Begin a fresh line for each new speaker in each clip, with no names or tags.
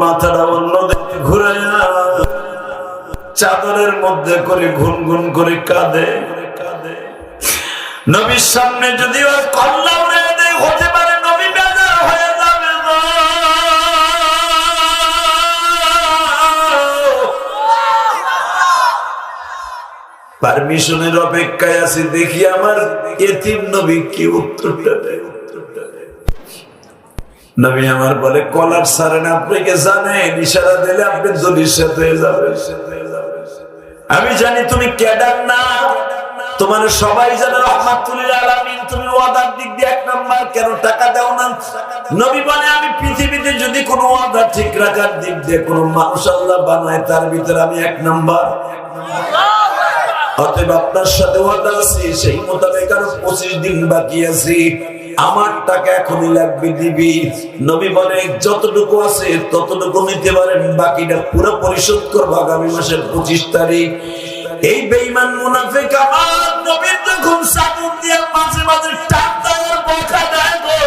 মাথাটা অন্যদিকে ঘুরাইয়া চাদরের মধ্যে করে গুনগুন করে কাঁদে। নবীর সামনে যদি ওর কল্লা উড়ে দেয়, হতে পারে নবী বেজার হয়ে যাবে। পারমিশনের অপেক্ষায় আছি, দেখি আমার এতিম নবী কি উত্তরটা দেয়। নবী আমার বলে, কলার সারেন, আপনাকে জানেন ইশারা দিলে আপনি দলির সাথে হয়ে যাবেন। আমি জানি তুমি ক্যাডার না, তোমার সবাই জানে রাহমাতুল লিল আলামিন, তুমি ওয়াদার দিক দিয়ে এক নাম্বার, কেন টাকা দাও না? নবী বলে, আমি পৃথিবীতে যদি কোনো ওয়াদা ঠিক রাখার দিক দিয়ে কোনো মানুষ আল্লাহ বানায়, তার ভিতরে আমি এক নাম্বার। অতএব আপনার সাথে ওয়াদা আছে, সেই মোতাবেক আরো 25 দিন বাকি আছে, আমার টাকা এখনই লাগবে, দিবি। নবী বলে, যতটুকু আছে ততটুকু নিতে পারেন, বাকিটা পুরো পরিশোধ করবো আগামী মাসের 25 তারিখ। এই বেঈমান মুনাফিক আমার নবীর যখন চাদর দিয়ে মাঝে মাঝে টাক দেওয়ার বকা দেয় গো,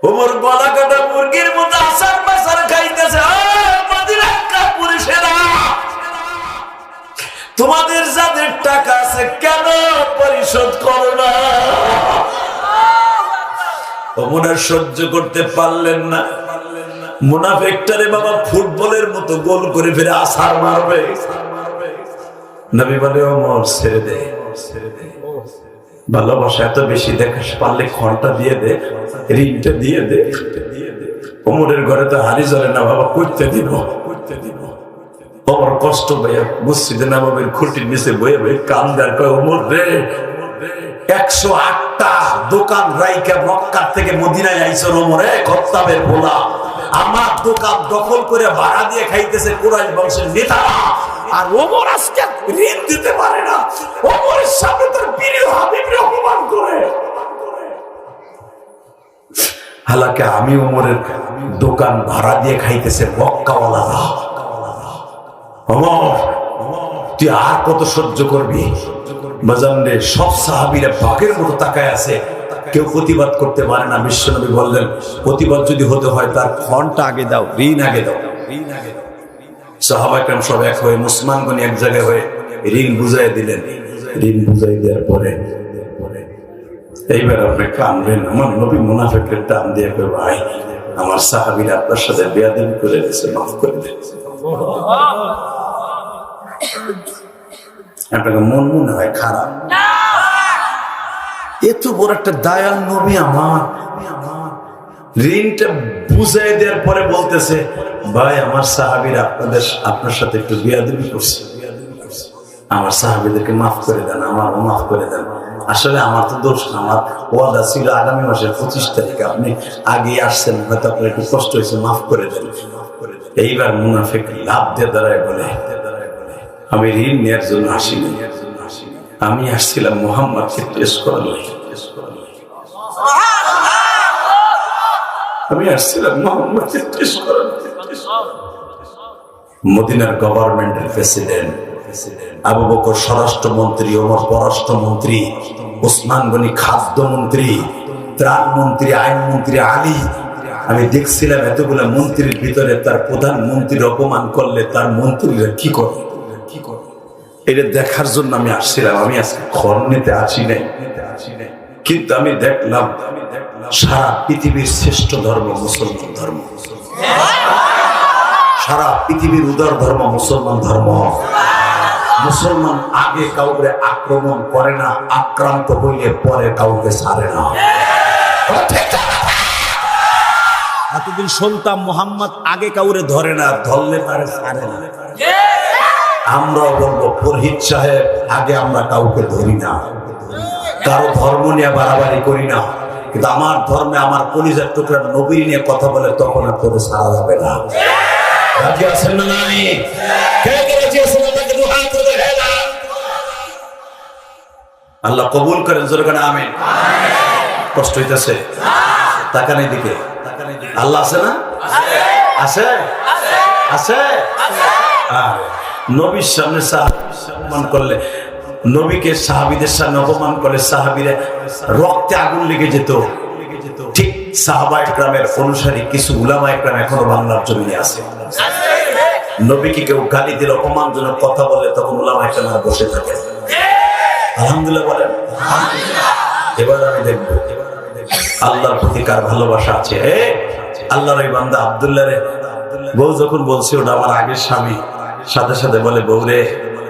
ওমর গলা কাটা মুরগির মতো আসার মাসার খাইতেছে। মদিনার কাপুরুষেরা, তোমাদের যাদের টাকা আছে কেন পরিশোধ করো না? ওমর সহ্য করতে পারলেন না। মুনাফিকটারে বাবা ফুটবলের মতো গোল করে ফিরে আসার মারবে। নবী বলে, ওমর ছেড়ে দে, ভালোবাসা এত বেশি দেখাস, পারলে ঘন্টা দিয়ে দে, রিংটা দিয়ে দে। ওমরের ঘরে তো হাড়ি জ্বলে না বাবা, করতে দিব। ওমর কষ্ট ভাইয়া মসজিদে নববীর খুঁটির নিচে বয়ে বয়ে কান্দে আর কয়, ওমর রে, 108টা দোকান রাইকা মক্কা থেকে মদিনায় আইছো ওমরে, খত্তাবের পোলা। আমার দোকান দখল করে ভাড়া দিয়ে খাইতেছে কুরাইশ বংশের নেতারা, আর ওমর আজকে ঋণ দিতে পারে না। ওমরের সামনে তার প্রিয় হাবিবকে অপমান করে। হালাকে আমি ওমরের দোকান ভাড়া দিয়ে খাইতেছে মক্কাওয়ালারা। ওমর, তুই আর কত সহ্য করবি? বাজান রে, সব সাহাবীরা বাঘের মতো তাকায় আছে, কেউ প্রতিবাদ করতে পারে না। বিশ্বনবী বললেন, প্রতিবাদ যদি হতে হয় তার ফন্ডটা আগে দাও, ঋণ আগে দাও। সাহাবা কেরাম সব এক হয়ে, মুসলমানগণ এক জায়গায় হয়ে ঋণ বুঝাই দিলেন। ঋণ বুঝাই দেওয়ার পরে এইবার আপনি কানবেন। আমার নবী মুনাফিকের টান দিয়ে কই, ভাই আমার সাহাবীরা আপনার সাথে বেয়াদবি করে দিয়েছে, মাফ করে দেন। আপনাকে মন মনে হয় খারাপ, এত বড় একটা দয়াল নবী আমার ঋণটা বুঝাই দেওয়ার পরে বলতেছে, ভাই আমার সাহাবীরা আপনার সাথে একটু বেয়াদবি করছে, আমার সাহাবীদেরকে মাফ করে দেন, আমারও মাফ করে দেন। আসলে আমার তো দোষ না, আমার ওয়াদা ছিল আগামী মাসের 25 তারিখে, আপনি আগে আসছেন, হয়তো আপনার একটু কষ্ট হয়েছে, মাফ করে দেন। এইবার মুনাফিক লাভ দিয়ে দাঁড়ায় বলে, আমি ঋণ নেওয়ার জন্য আসিনি, আমি আসছিলাম মুহাম্মদকে টেস্ট করার লাগে। আমি আসছিলাম মুহাম্মদকে টেস্ট করার লাগে। মদিনার গভর্নমেন্টের প্রেসিডেন্ট, আবু বকর স্বরাষ্ট্রমন্ত্রী, ওমর পররাষ্ট্রমন্ত্রী, ওসমান গনি খাদ্যমন্ত্রী, ত্রাণমন্ত্রী, আইনমন্ত্রী আলী। আমি দেখছিলাম এতগুলো মন্ত্রীর ভিতরে তার প্রধানমন্ত্রীর অপমান করলে তার মন্ত্রীরা কি করে, এটা দেখার জন্য আমি আসছিলাম। আমি আজকে ঘর নিতে আসি নাই, কিন্তু আমি দেখলাম সারা পৃথিবীর শ্রেষ্ঠ ধর্ম মুসলমান ধর্ম, সারা পৃথিবীর উদার ধর্ম মুসলমান ধর্ম। মুসলমান আগে কাউকে আক্রমণ করে না, আক্রান্ত হইলে পরে কাউকে ছাড়ে না। এতদিন শুনতাম মুহাম্মদ আগে কাউরে ধরে না, ধরলে তারে ছাড়ে না। আমরাও বলবো, ফরহিদ সাহেব আগে আমরা কাউকে ধরি না, কারো ধর্ম নিয়ে বাড়াবাড়ি করি না, কিন্তু আমার ধর্মে আমার কলিজার টুকরা নবী নিয়ে কথা বলে তখন আর তোরে ছাড়া যাবে না। রাজি আছেন না নাই? আল্লাহ কবুল করেন, জোরে করে আমিন। কষ্ট হইতেছে, তাকান এদিকে। আল্লাহ আছে না? আছে, আছে। আর নবীর সামনে অপমান করলে, নবীকে সাহাবীদের সামনে অপমান করলে সাহাবীরা রক্তে আগুন লেগে যেত। ঠিক সাহাবা ইকরামের অনুসারী কিছু উলামা ইকরাম এখনো বাংলার জমিনে আছে। নবীকে কেউ গালি দিলে, অপমানজনক কথা বলে, তখন উলামা ইকরামরা বসে থাকে। আলহামদুলিল্লাহ বলেন। এবার আমি দেখবো আল্লাহর প্রতি কার ভালোবাসা আছে। আল্লাহর ওই বান্দা আব্দুল্লাহ রে বউ যখন বলছে ওটা আমার আগের স্বামী, সাথে সাথে বলে, বউ রে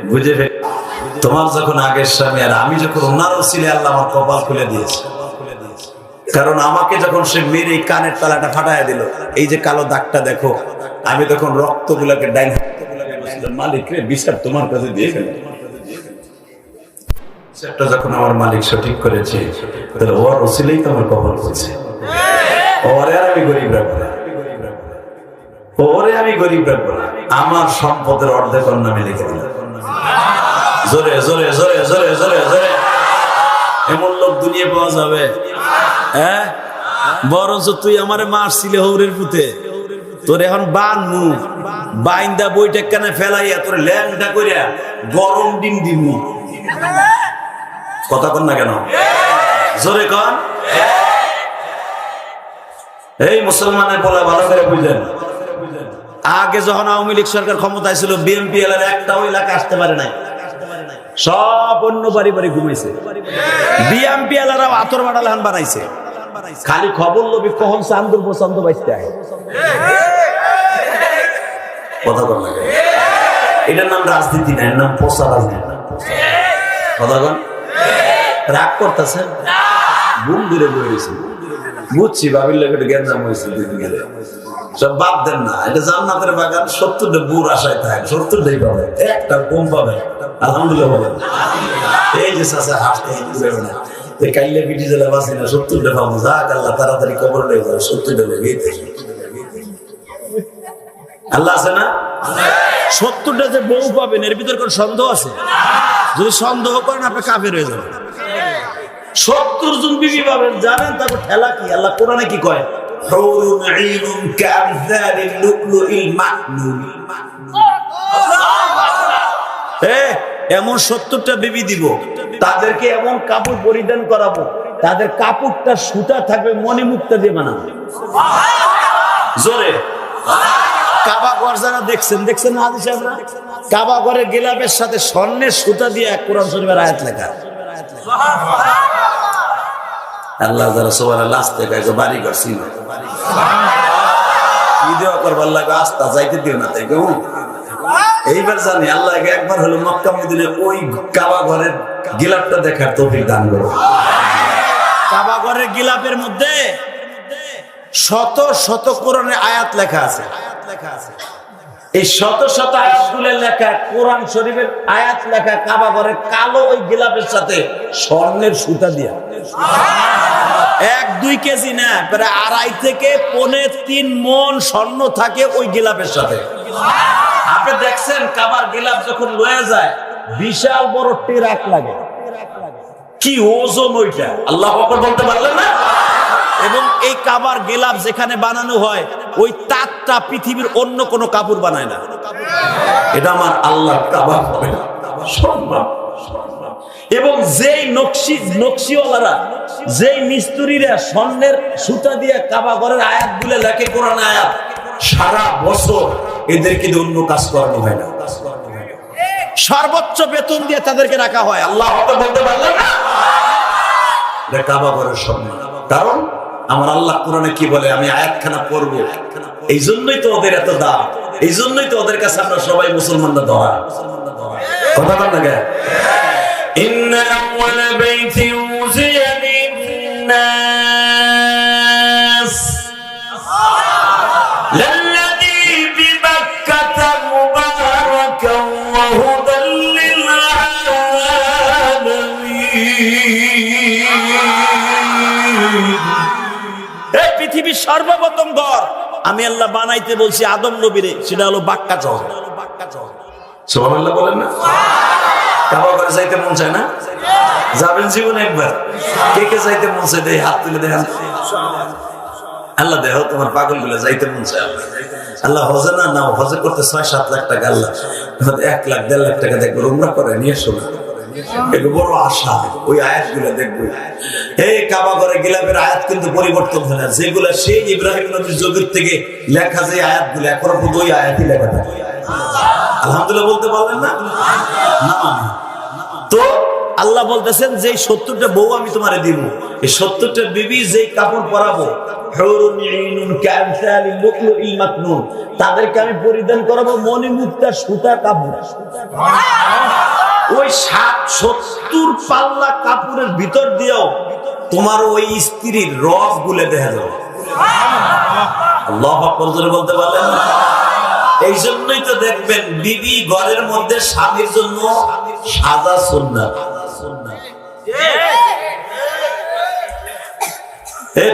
বুঝে ফেল, তোমার যখন আগের স্বামী আর আমি যখন ওনারও ছিলে, আল্লাহ আমার কপাল খুলে দিয়েছে। কারণ আমাকে যখন সে মেরে কানের তালাটা ফাটাইয়া দিল, এই যে কালো দাগটা দেখো, আমি তখন রক্ত গুলাকে ডাইন মালিক রে বিচার তোমার কাছে দিয়ে গেল। সেটা যখন আমার মালিক সঠিক করেছে, তাহলে ওর ওসিলেই তো আমার কপাল করছে। ওরে আর আমি গরিব রাখবো না, ওরে আমি গরিব রাখবো না, আমার সম্পদের অর্ধেক ওর নামে লিখে দিলাম। জোরে জোরে জোরে জোরে জোরে জোরে। এমন লোক দুনিয়া পাওয়া যাবে? হ্যাঁ, বরঞ্চ তুই আমারে মারছিলে হৌরের পুতে, তোর এখন বানু বাইন্দা বইটা কেন ফেলাইয়া তোর ল্যাংটা করিয়া গরম ডিম দিমু। কথা কন না কেন? জোরে কন। এই মুসলমানের বলা ভালো করে বুঝলেন, আগে যখন আওয়ামী লীগ সরকার ক্ষমতায় ছিল, বিএনপি এলাকার একটাও এলাকা আসতে পারে নাই, সব অন্য বাড়ি বাড়ি ঘুমাইছে। বিএনপি এলাকাও আতর বাড়ালাহান বানাইছে, খালি খবর লবি কখন চান্দুর পছন্দ বাইতে আয়। কথা কন না, এটার নাম রাজনীতি না, এর নাম পোষা রাজনীতি। কথা কন। রাগ করতেছে, বুম দূরে বয়ে গেছে, বুঝছি বাবির লোক একটু গ্যাঞ্জাম হয়েছে, সব বাদ দেন না। এটা জান্নাতের বাগান, 70টা বুর আশায় থাকে, 70টাই পাবে, একটা কম পাবে। আলহামদুলিল্লাহ বলেন। এই যে চাচা হাসতে কাইলে পিঠি জেলা বাঁচি না, 70টা পাবো, যাক আল্লাহ তাড়াতাড়ি কবর লেগে যাবে, 70টা লেগে আল্লাহ আছে না। 70টা যে বউ পাবেন এর ভিতরে কোন সন্দেহ আছে? যদি সন্দেহ করেন আপনি কাফের হয়ে যাবেন। 70 জন বিবি পাবেন, জানেন তারপর ঠেলা কি? আল্লাহ কোরআনে কি কয়? হুরুন আইনুন কামসালিল লুকলুইল মাকনুন। এমন 70টা বিবি দিব, তাদেরকে এমন কাপড় পরিধান করাবো, তাদের কাপড়টা সুতা থাকবে মণিমুক্তা দিয়ে বানাবো। জোরে। কাবা ঘর যারা দেখছেন না হাজি সাহেবরা, কাবা ঘরের গিলাপের সাথে স্বর্ণের সুতা দিয়ে কোরআন শরীফের আয়াত লেখা। আল্লাহ যারা সুবহানাল্লাহ আসতে গাইছে বাড়ি করছি না, কি দেওয়া করবার লাগে, আস্তা যাইতে দিও না। তাই কেমন এইবার জানি আল্লাহকে একবার হলো মক্কা মদিনায় ওই কাবা ঘরের গিলাপটা দেখার তৌফিক দান করো। কাবা ঘরের গিলাপের মধ্যে শত শত কোরআনের আয়াত লেখা আছে। এই শত শত আয়াতগুলো লেখা, কোরআন শরীফের আয়াত লেখা কাবা ঘরের কালো ওই গিলাপের সাথে স্বর্ণের সুতা দিয়া। 1-2 কেজি না, প্রায় 2.5 থেকে 3.5 মণ স্বর্ণ থাকে ওই গিলাপের সাথে। আপনি দেখছেন কাবার গিলাপ যখন লয়ে যায় বিশাল বড় টেরাক লাগে, কি ওজন ওইটা, আল্লাহু আকবার বলতে পারলেন না? এবং এই কাবার গিলাপ যেখানে বানানো হয় ওই তাকটা পৃথিবীর অন্য কোনো কাপড় বানায় না। এটা আমার আল্লাহর কাবা হবে সম্মান। এবং যেই নকশিওয়ালারা, যেই মিস্ত্রিরা স্বর্ণের সুতা দিয়ে কাবা ঘরের আয়াতগুলো লেখে, কোরআন আয়াত, সারা বছর এদের কিন্তু অন্য কাজ করানো হয় না, সর্বোচ্চ বেতন দিয়ে তাদেরকে রাখা হয়। আল্লাহ বলতে পারলেন না? এটা কাবা ঘরের সম্মান। কারণ আমার আল্লাহ কোরআনে কি বলে, আমি আয়াতখানা পড়বো, এই জন্যই তো ওদের এত দাম, এই জন্যই তো ওদের কাছে আমরা সবাই মুসলমানরা ধরা। কথা বল না কে? ইন্না আউয়ালা বাইতি উযিয়া লিন-নাস লাল্লাযী বিবাক্কাতা মুবারাকান ওয়া হুদাল লিল-আলামিন। এই পৃথিবীর সর্বপ্রথম ঘর আমি আল্লাহ বানাইতে বলছি আদম নবীরে, সেটা হলো বাক্কা চর। সুবহানাল্লাহ বলেন না? কাবা ঘরে যাইতে মন চায় না? যাবেন জীবনে একবার। কে কে যাইতে মন চায় দেয় হাত তুলে দেখেন। আল্লাহ দেহ তোমার পাগল গুলো যাইতে মন চায়। আল্লাহ হজে না নাও, হজে করতে 6-7 লাখ টাকা, আল্লাহ 1 লাখ 1.5 লাখ টাকা দেখবো উমরা করে নিয়ে এসো না। এটা বড় আশা। ওই আয়াতগুলো দেখবো। এই কাবা ঘরে গিলাফের আয়াত কিন্তু পরিবর্তন হয় না, যেগুলো সেই ইব্রাহিম নবীর যুগের থেকে লেখা, যে আয়াতগুলো এখনো পর্যন্ত ওই আয়াতই লেখা থাকে। আলহামদুলিল্লাহ বলতে পারলেন না? না মানে তো আল্লাহ বলতেছেন যে 70টা বউ আমি তোমারে দিব, এই 70টা বিবি যেই কাপড় পরাবো, তাদেরকে আমি পরিধান করাবো মণিমুক্তা সুতা কাপড়। ওই 70 পাল্লা কাপড়ের ভিতর দিয়েও তোমার ওই স্ত্রীর রস গুলে দেখা যাবে। আল্লাহু আকবার জোরে বলতে পারলেন না? এই জন্যই তো দেখবেন বিবি ঘরের মধ্যে স্বামীর জন্য সাজা সুন্নাত।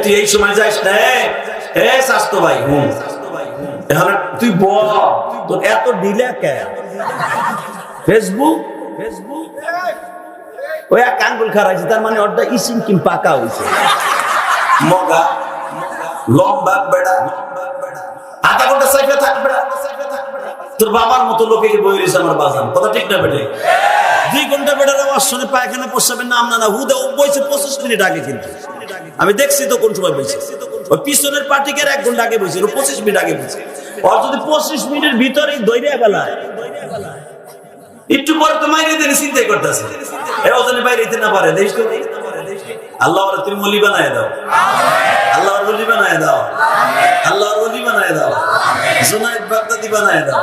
তুই এই সময় যাইস না, স্বাস্থ্য ভাই এখন তুই বল তোর এত ডিলে কেন? ফেসবুক ওই এক আঙ্গুল খারাইছে, তার মানে ওটা ইসিম কিম পাকা হয়েছে। মগা লম্বা বেড়া আধা ঘন্টা সাইফে থাকবে, তোর বাবার মতো লোকে বই রয়েছে আমার বাজান, কথা ঠিক না বেটে? 2 ঘন্টা বেটার আওয়াজ শুনে পায়খানা প্রস্রাবের নাম না হুদা বইছে 25 মিনিট আগে, কিন্তু আমি দেখছি তো কোন সময় বইছে। ওই পিছনের পার্টিকের 1 ঘন্টা আগে বইছে, 25 মিনিট আগে বইছে। আর যদি 25 মিনিটের ভিতরেই দইরা বেলায় একটু পরে তো মাইরে দিয়ে চিন্তাই করতেছে, ওজনে বাইরে না পারে। দেশ তো আল্লাহ তুমি ওলি বানায় দাও, আল্লাহ ওলি বানায় দাও, আল্লাহ ওলি বানায় দাও, জুনায়েদ বাগদাদি বানায় দাও।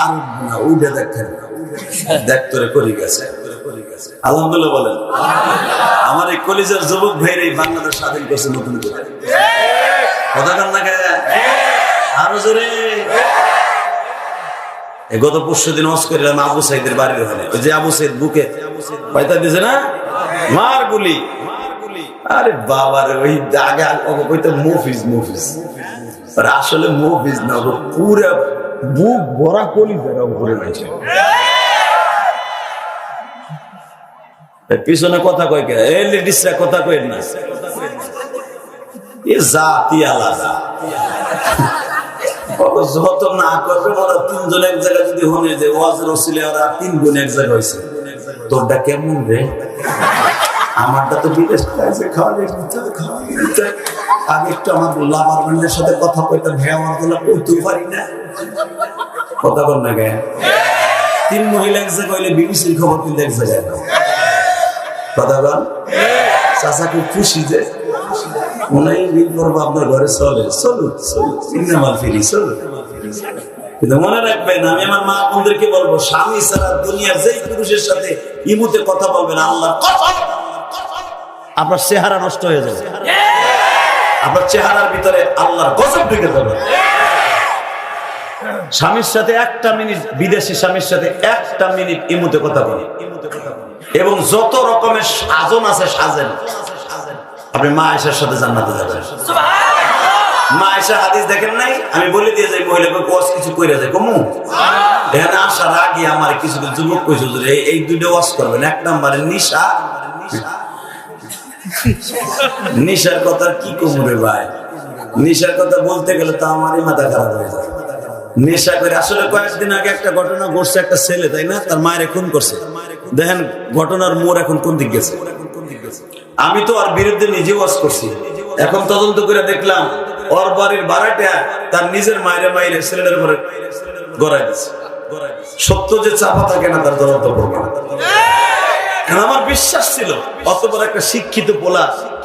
আর না উঠে দেখেন, দেখ তোরে করি গেছে। আলহামদুলিল্লাহ বলেন। আমার এই কলিজার যুবক ভাইয়ের এই বাংলাদেশ স্বাধীন করছে নতুন করে, কথা কান না আরো জোরে। গত 25 দিন ওয়াজ করিলাম আবু সাইদের বাড়ির ওখানে, ওই যে আবু সাইদ বুকে পয়তা দিয়েছে না, মার গুলি। আরে বাবার ওই আগে কইতো মুফিজ আসলে মুফিজ না, পুরা বুক ভরা কলি বেরো ভরে রয়েছে। পিছনে কথা কয় কে? এই লেডিসরা কথা কয় না, এ জাতি আলাদা। যত না করবে ওরা 3 জন এক জায়গায় যদি হনে যে ওয়াজের ওসিলে ওরা 3 গুণ এক জায়গায় হয়েছে, তোরটা কেমন রে? আমারটা তো বিদেশ আগে একটু আমার লাভার সাথে কথা কইতাম, হ্যাঁ আমার গুলো কইতেও পারি না, কথা বল না গে। 3 মহিলা এক জায়গায় হইলে বিবিসির খবর কিন্তু এক জায়গায় না, কথা বল। চাচা খুব খুশি যে আপনার ঘরে চলে, কিন্তু মনে রাখবেন আমি আমার মা বোনদেরকে বলবো, স্বামী ছাড়া দুনিয়ার যেই পুরুষের সাথে ইমুতে কথা বলবেন, আল্লাহর কসম আপনার চেহারা নষ্ট হয়ে যাবে, আপনার চেহারার ভিতরে আল্লাহর গজব ঢুকে যাবে। স্বামীর সাথে 1টা মিনিট, বিদেশি স্বামীর সাথে 1টা মিনিট ইমুতে কথা বলি, এবং যত রকমের সাজন আছে সাজেন। আপনি মা আয়েশার সাথে জান্নাতে যাবেন। মা আয়েশা হাদিস দেখেন নাই? আমি বলে দিয়ে যাই মহিলাকে ওয়াজ কিছু কইরা যায় কমু এখানে আসার আগে আমার কিছু যুবক কইছে যে এই 2টা ওয়াজ করবেন। 1 নম্বরে নিশা, নিশার কথা কি কমু রে ভাই? নিশার কথা বলতে গেলে তো আমারই মাথা খারাপ হয়ে যায়। নেশা করে আসলে কয়েকদিন আগে একটা ঘটনা ঘটছে, একটা ছেলে তাই না তার মায়ের খুন করছে। দেখেন ঘটনার মোড় এখন কোন দিক গেছে। আমি তো আর বিরুদ্ধে নিজে ওয়াজ করছি, এখন তদন্ত করে দেখলাম ওর বাড়ির ভাড়াটা তার নিজের মায়ের ছেলেটার উপরে গড়াই দিচ্ছে। সত্য যে চাপা থাকে না তার তদন্ত করবে না। আমার বিশ্বাস ছিল অত বড় একটা শিক্ষিত পোলা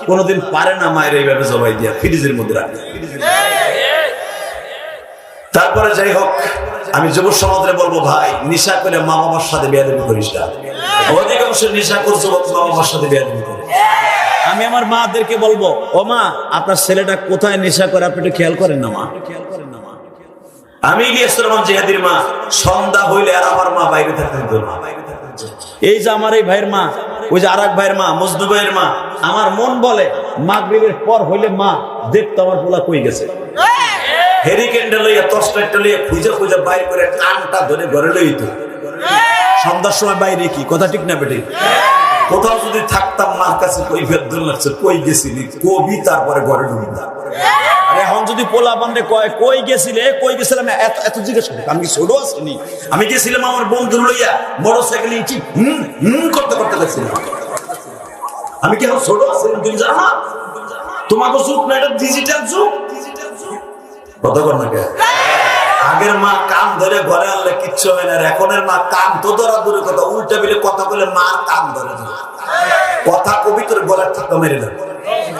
কোনোদিন পারে না মায়ের এইভাবে জবাই দিয়া ফ্রিজের মধ্যে রাখে। তারপরে যাই হোক, আমি যুব সমাজে বলবো ভাই, নেশা করে মা বাবার সাথে বেয়াদবি করিস না। অধিকাংশ নেশা করছে মা বাবার সাথে বেয়াদবি করে। আমি আমার মাদেরকে বলবো, ও মা আপনার ছেলেটা কোথায় নেশা করে আপনি একটু খেয়াল করেন না মা। আমি ইলিয়াস রহমান জিহাদির মা, সন্ধ্যা হইলে আর আমার মা বাইরে থাকতে দিত না। এই যে আমার এই ভাইয়ের মা, ওই যে আরেক ভাইয়ের মা, মজনু ভাইয়ের মা, আমার মন বলে মাগরিবের পর হইলে মা দেখতো আমার পোলা কই গেছে। হেরিকেনটা লইয়া টর্চলাইটটা লইয়া খুঁজে খুঁজে বাইর করে কানটা ধরে ঘরে লইত। সন্ধ্যার সময় বাইরে কি কথা ঠিক না বেটে? কোথাও যদি থাকতাম মার কাছে কই ফেরদুল লাগছে কই গেছিলি কবি, তারপরে ঘরে ঢুকতাম। আরে এখন এখন যদি পোলা বান্ধে কয় কই গেছিলে, কই গেছিলাম এত এত জিজ্ঞেস করি, আমি কি ছোট আসিনি? আমি গেছিলাম আমার বন্ধু লইয়া মোটর সাইকেল করতে করতে গেছিলাম। আমি কি এখন ছোট আসিলাম? তুমি জানো না তোমাকে যুগ না, এটা ডিজিটাল যুগ। কথা কর না কে? আগের মা কান ধরে ঘরে আনলে কিচ্ছু হয় না, এখনের মা কান তো ধরা দূরে কথা, উল্টা বিলে কথা বলে মা কান ধরে কথা কবি তোর গলার থাকা মেরে দেবে।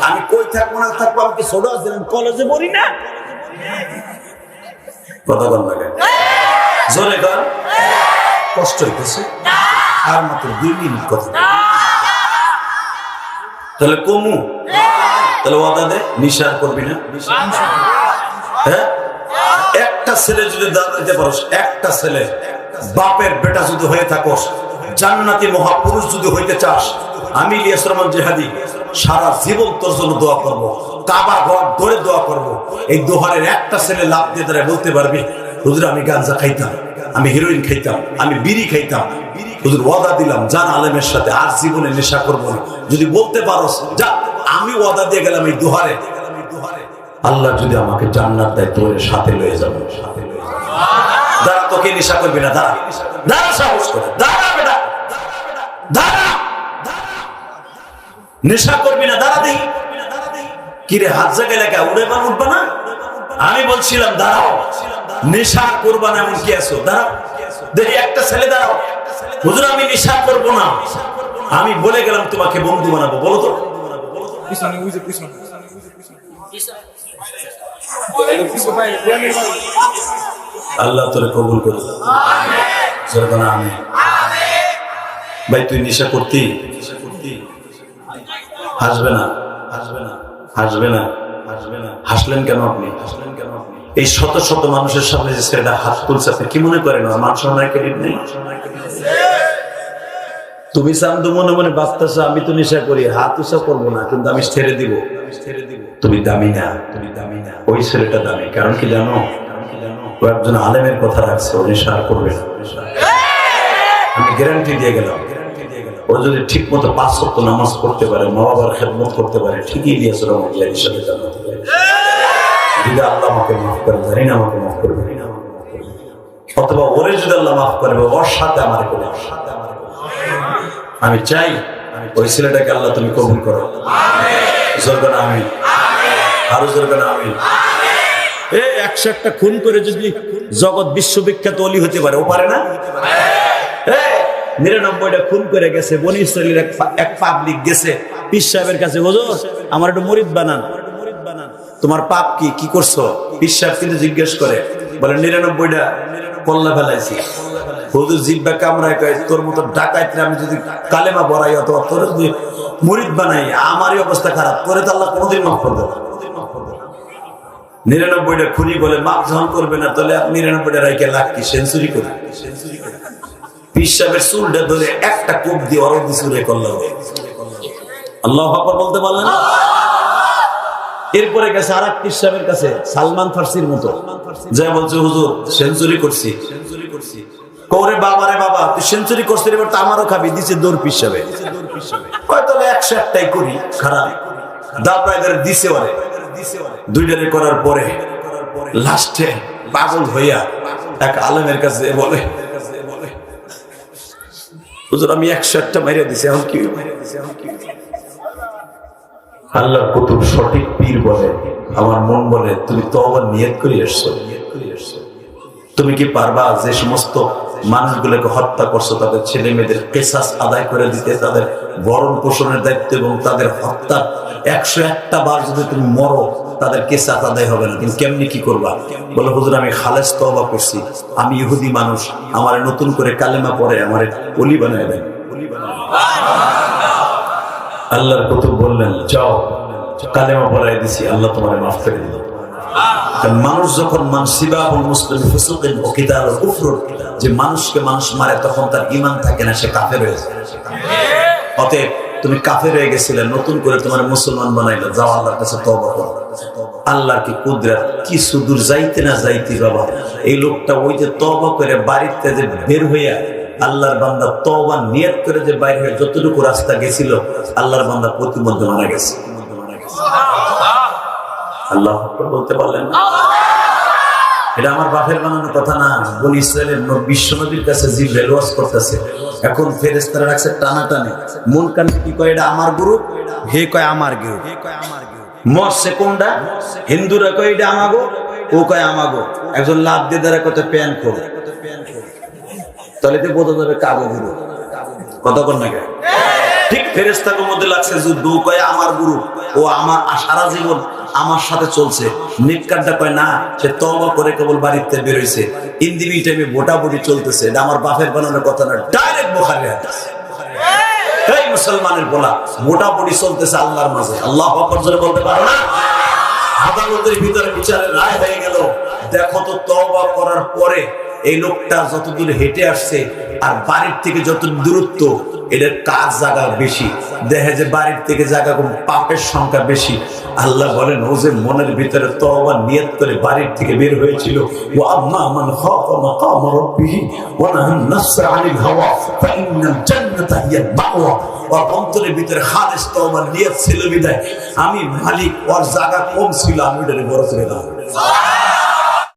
আমি কই থাকবো না থাকবো, আমি কি ছোট আছিলাম? কলেজে পড়ি না? কথা বল না কেন? জোরে কর। কষ্ট হইতেছে আর মাত্র 2 মিনিট কথা। তাহলে কমু, তাহলে ওয়াদা দে নিশা করবি না। হ্যাঁ, একটা ছেলে যদি দাদা দিতে পারোস, একটা ছেলে বাপের বেটা যদি হয়ে থাকোস, জান্নাতি মহাপুরুষ যদি হইতে চাস, আমি ইলিয়াস রহমান জিহাদি সারা জীবন তোর জন্য দোয়া করব, কাবা ঘর ধরে দোয়া করব। এই দোহারের একটা ছেলে লাভ দিয়ে তারা বলতে পারবি, হুজুর আমি গাঁজা খাইতাম, আমি হিরোইন খাইতাম, আমি বিড়ি খাইতাম, হুজুর ওয়াদা দিলাম জান আলেমের সাথে আর জীবনে নেশা করব না। যদি বলতে পারোস, যা আমি ওয়াদা দিয়ে গেলাম এই দোহারে, আল্লাহ যদি আমাকে জান্নাত দেয় তোর সাথে লয়ে যাবো। দাঁড়া, তোকে নেশা করবি না, দাঁড়া দাঁড়া, সাহস করে দাঁড়া বেটা, দাঁড়া, নেশা করবি না, দাঁড়া। দেখি কিরে হাত জায়গায় লেখা উড়ে বা উঠবা না? আমি বলছিলাম দাঁড়াও, নেশা করবা না এমন কি আছো? দাঁড়াও দেখি, একটা ছেলে দাঁড়াও, হুজুর আমি নেশা করবো না, আমি বলে গেলাম তোমাকে বন্ধু বানাবো। বলো তো, আল্লাহ তোরে কবুল করুন। আমি ভাই তুই নেশা করতি? হাসবে না, হাসবে না, হাসবে না, হাসবে না। হাসলেন কেন আপনি? হাসলেন কেন আপনি? এই শত শত মানুষের সামনে যে ছেলেটা হাত তুলছে, আপনি কি মনে করেন মান সম্মানের ক্রেডিট নেই? তুমি চান্দু মনে মনে বাঁচতেছো আমি তো নেশা করি, হাত উঁচা করবো না, কিন্তু আমি ছেড়ে দিব। তুমি দামি না, তুমি দামি না, ওই ছেলেটা দামি। কারণ কি জানো? ও একজন আলেমের কথা রাখছে, ও নেশা করবে না। আমি গ্যারান্টি দিয়ে গেলাম, ও যদি ঠিক মতো 5 ওয়াক্ত নামাজ পড়তে পারে, মা বাবার খেদমত করতে পারে, ঠিকই ইলিয়াস রহমান জিহাদির সাথে জান্নাতে যাবে। যদি আল্লাহ আমাকে মাফ করে, জানি না আমাকে মাফ করবে, অথবা ওরে যদি আল্লাহ মাফ করবে, ওর সাথে আমার করে। আমি চাই ওই ছেলেটাকে আল্লাহ তুমি কবুল করো। জোরে আমিন, আরো জোরে আমিন। 101টা খুন করে যদি জগৎ বিশ্ববিখ্যাত ওলি হতে পারে, ও পারে না? 99টা খুন করে গেছে, বনি ইসরাইলের এক পাবলিক গেছে পীর সাহেবের কাছে, হুজুর আমার একটু মুরিদ বানান, তোমার পাপ কি, কি করছো? পীর সাহেব কিন্তু জিজ্ঞেস করে, বলে 99টা কল্লা ফেলাইছি। হুজুর জিব্বা কামড়ায় কয়, তোর মতো ডাকাইতে আমি যদি কালেমা বড়াই অথবা তোর যদি মুরিদ বানাই, আমারই অবস্থা খারাপ, তোরে তো আল্লাহ কোনোদিন মাফ করবে না। 99টা খুনি বলে মাফ যখন করবে না, তাহলে 99টা রাইকে লাখ কি সেঞ্চুরি করে। পীর সাহেবের চুলটা ধরে একটা কোপ দিয়ে অরব দিছুরে করলো। আল্লাহু আকবার বলতে পারলেন না? এরপরে গেছে আরেক পীর সাহেবের কাছে, সালমান ফার্সির মতো, যা বলছে হুজুর সেঞ্চুরি করছি। কোরে বাবা রে বাবা, তুই সেঞ্চুরি করছিস, এবার তো আমারও খাবি। দিছে দৌড় পীর সাহেব, কয় তাহলে 101টাই করি। খারাপ দাপড়ায় ধরে দিছে, ওরে 2টারে করার পরে লাস্টে পাগল হইয়া এক আলেমের কাছে বলে, হুজুর আমি 101টা মাইরা দিছি, এখন কি? আল্লাহ কুতুব সঠিক পীর বলে, আমার মন বলে তুমি তওবার নিয়ত করে এসছো। তুমি কি পারবা যে সমস্ত মানুষগুলোকে হত্যা করছো তাদের ছেলে মেয়েদের কিসাস আদায় করে দিতে, তাদের ভরণ পোষণের দায়িত্ব এবং তাদের হত্যা 101টা বার যদি তুমি মরো তাদের কিসাস আদায় হবে না? তুমি কেমনি কি করবা? বলে হুজুর আমি খালেস তওবা করছি, আমি ইহুদি মানুষ, আমার নতুন করে কালেমা পড়ে আমার ওলি বানায় দেন। আল্লাহর কুতুব বললেন, যাও কালেমা পড়াই দিছি, আল্লাহ তোমার মাফ করে দিল। মানুষ যখন যে মানুষকে মানুষ মারে, তখন তার ঈমান থাকে না, সে কাফের হয়ে যায়। অতএব তুমি কাফের হয়ে গেছিলে, নতুন করে তোমার মুসলমান বানাইলো, যাও আল্লাহর কাছে তওবা করো। আল্লাহর কি কুদরত, কি সুদূর যাইতে না যাইতে বাবা, এই লোকটা ওই যে তওবা করে বাড়িতে যে বের হইয়া, আল্লাহর বান্দা তওবা নিয়ত করে যে বাইরে হয়ে যতটুকু রাস্তা গেছিল, আল্লাহর বান্দা প্রতিমধ্যে মারা গেছে। আল্লাহ আকবার বলতে পারলেন না? এটা আমার বাপের বানানো কথা না। বনি ইসরায়েলের বিশ্ব নবীর কাছে জিবরাইল ওয়াজ করতেছে, এখন ফেরেশতারা রাখছে টানাটানি। মন কান কি কয় এটা আমার গুরু, হে কয় আমার গুরু। মরছে কোনটা? হিন্দুরা কয় এটা আমাগো, ও কয় আমাগো। একজন লাভ দিয়ে দ্বারা কত প্যান করে, তাহলে তো বোঝা যাবে কাগো গুরু। কথা বল না? ঠিক ফেরেশতাদের মধ্যে লাগছে যুদ্ধ। ও কয় আমার গুরু, ও আমার সারা জীবন আমার সাথে চলছে। নিকারটা কয় না, সে তওবা করে কেবল বাড়িতে বের হইছে। ইন্দিবি টাইমে ভোটাভুটি চলতেছে। এটা আমার বাপের বানানোর কথা না, ডাইরেক্ট বুখারীর হাদিস। এই মুসলমানের বলা ভোটাভুটি চলতেছে আল্লাহর মাঝে। আল্লাহু আকবার জোরে বলতে পারো না? আদালতের ভিতরে বিচারের রায় হয়ে গেল। দেখো তো তওবা করার পরে এই লোকটা যতদূর হেঁটে আসছে আর বাড়ির থেকে যত দূরত্ব, এটার কাজ জায়গা বেশি। দেখে যে বাড়ির থেকে জায়গা কম, পাপের সংখ্যা বেশি। আল্লাহ বলেন ও যে মনের ভিতরে তওবা নিয়ত করে বাড়ির থেকে বের হয়েছিল, ওয়া আম্মা মান খাফা মাকাম রাব্বিহি ওয়া নাহান নাফসা আনিল হাওয়া ফাইন্নাল জান্নাতা হিয়াল মাওয়া। ওর অন্তরের ভিতরে খালিস তওবা নিয়ত ছিল বিদায় আমি মালিক, ওর জায়গা কম ছিল, আমি ওটারে বড় করে দাও।